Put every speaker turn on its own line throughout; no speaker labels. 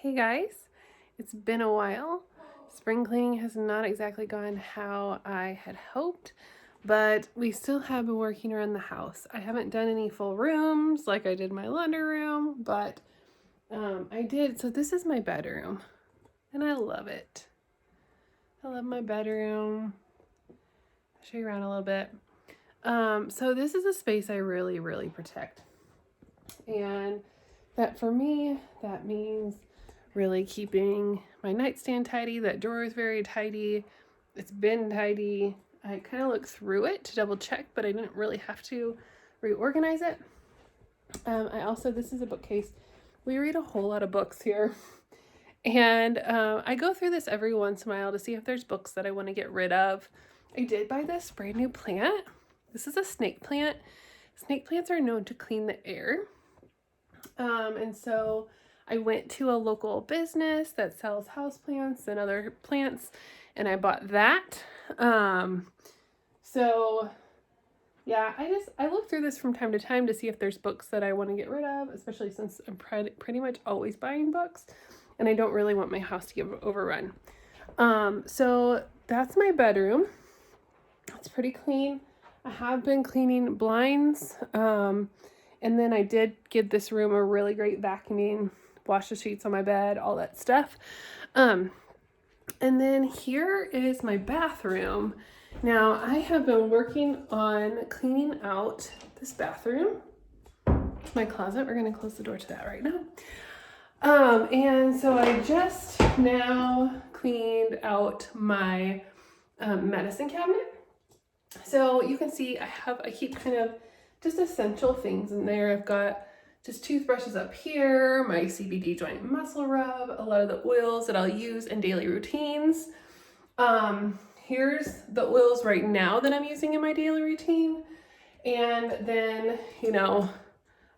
Hey guys, it's been a while. Spring cleaning has not exactly gone how I had hoped, but we still have been working around the house. I haven't done any full rooms like I did my laundry room, but I did. So this is my bedroom, and I love it. I love my bedroom. I'll show you around a little bit. So this is a space I really protect, and that for me, that means really keeping my nightstand tidy. That drawer is very tidy. It's been tidy. I kind of looked through it to double check, but I didn't really have to reorganize it. This is a bookcase. We read a whole lot of books here. And I go through this every once in a while to see if there's books that I want to get rid of. I did buy this brand new plant. This is a snake plant. Snake plants are known to clean the air. And so I went to a local business that sells houseplants and other plants, and I bought that. I look through this from time to time to see if there's books that I want to get rid of, especially since I'm pretty much always buying books, and I don't really want my house to get overrun. So that's my bedroom. It's pretty clean. I have been cleaning blinds, and then I did give this room a really great vacuuming, wash the sheets on my bed, all that stuff. And then here is my bathroom. Now I have been working on cleaning out this bathroom. It's my closet. We're going to close the door to that right now. And so I just now cleaned out my medicine cabinet. So you can see I keep kind of just essential things in there. I've got just toothbrushes up here, my CBD joint muscle rub, a lot of the oils that I'll use in daily routines. Here's the oils right now that I'm using in my daily routine. And then,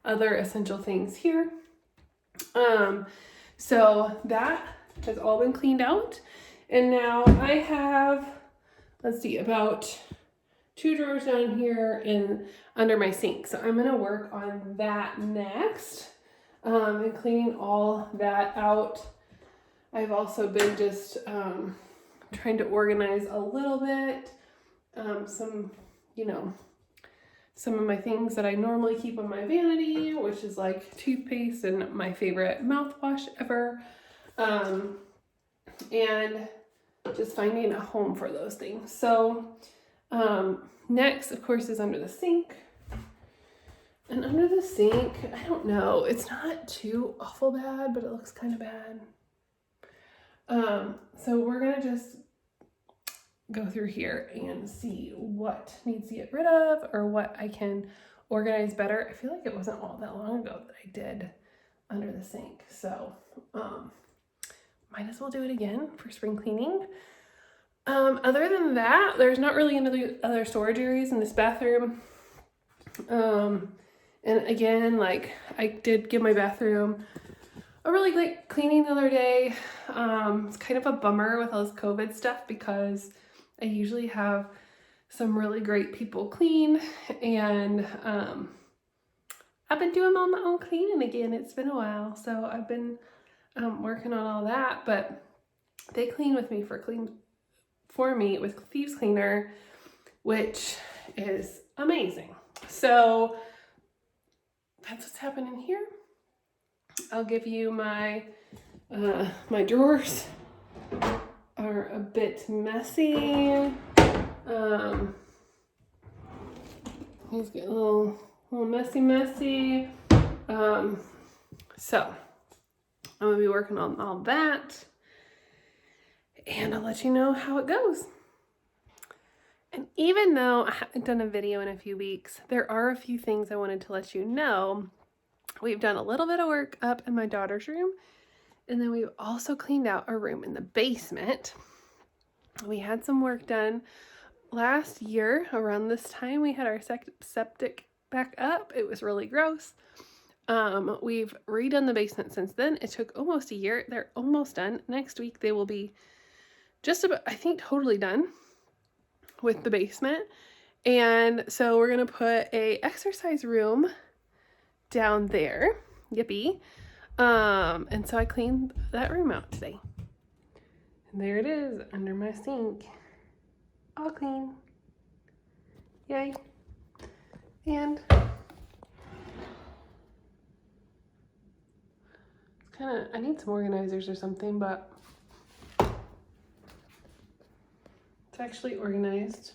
other essential things here. So that has all been cleaned out. And now I have, about 2 drawers down here and under my sink. So I'm gonna work on that next, and cleaning all that out. I've also been just trying to organize a little bit, some of my things that I normally keep on my vanity, which is like toothpaste and my favorite mouthwash ever, and just finding a home for those things. So next, of course, is under the sink. And under the sink, I don't know, it's not too awful bad, but it looks kind of bad. So we're gonna just go through here and see what needs to get rid of or what I can organize better. I feel like it wasn't all that long ago that I did under the sink. So might as well do it again for spring cleaning. Other than that, there's not really any other storage areas in this bathroom. And again, I did give my bathroom a really great cleaning the other day. It's kind of a bummer with all this COVID stuff because I usually have some really great people clean, and I've been doing all my own cleaning again. It's been a while, so I've been working on all that, but they clean with me for me with Thieves Cleaner, which is amazing. So that's what's happening here. I'll give you my drawers are a bit messy. He's getting a little messy. So I'm gonna be working on all that, and I'll let you know how it goes. And even though I haven't done a video in a few weeks, there are a few things I wanted to let you know. We've done a little bit of work up in my daughter's room, and then we've also cleaned out a room in the basement. We had some work done last year around this time. We had our septic back up. It was really gross. We've redone the basement since then. It took almost a year. They're almost done. Next week they will be just about, I think, totally done with the basement. And so we're gonna put a exercise room down there. Yippee. And so I cleaned that room out today. And there it is under my sink. All clean. Yay. And it's kind of, I need some organizers or something, but it's actually organized.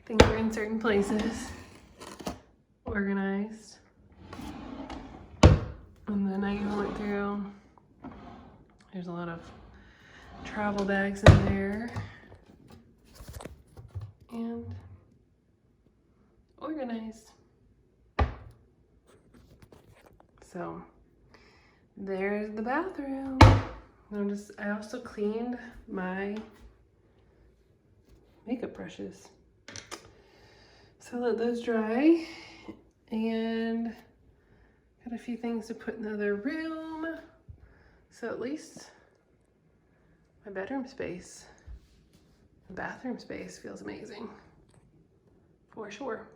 Things are in certain places. Organized. And then I even went through, there's a lot of travel bags in there. And organized. So there's the bathroom. I also cleaned my makeup brushes. So let those dry, and got a few things to put in the other room. So at least my bedroom space, the bathroom space feels amazing, for sure.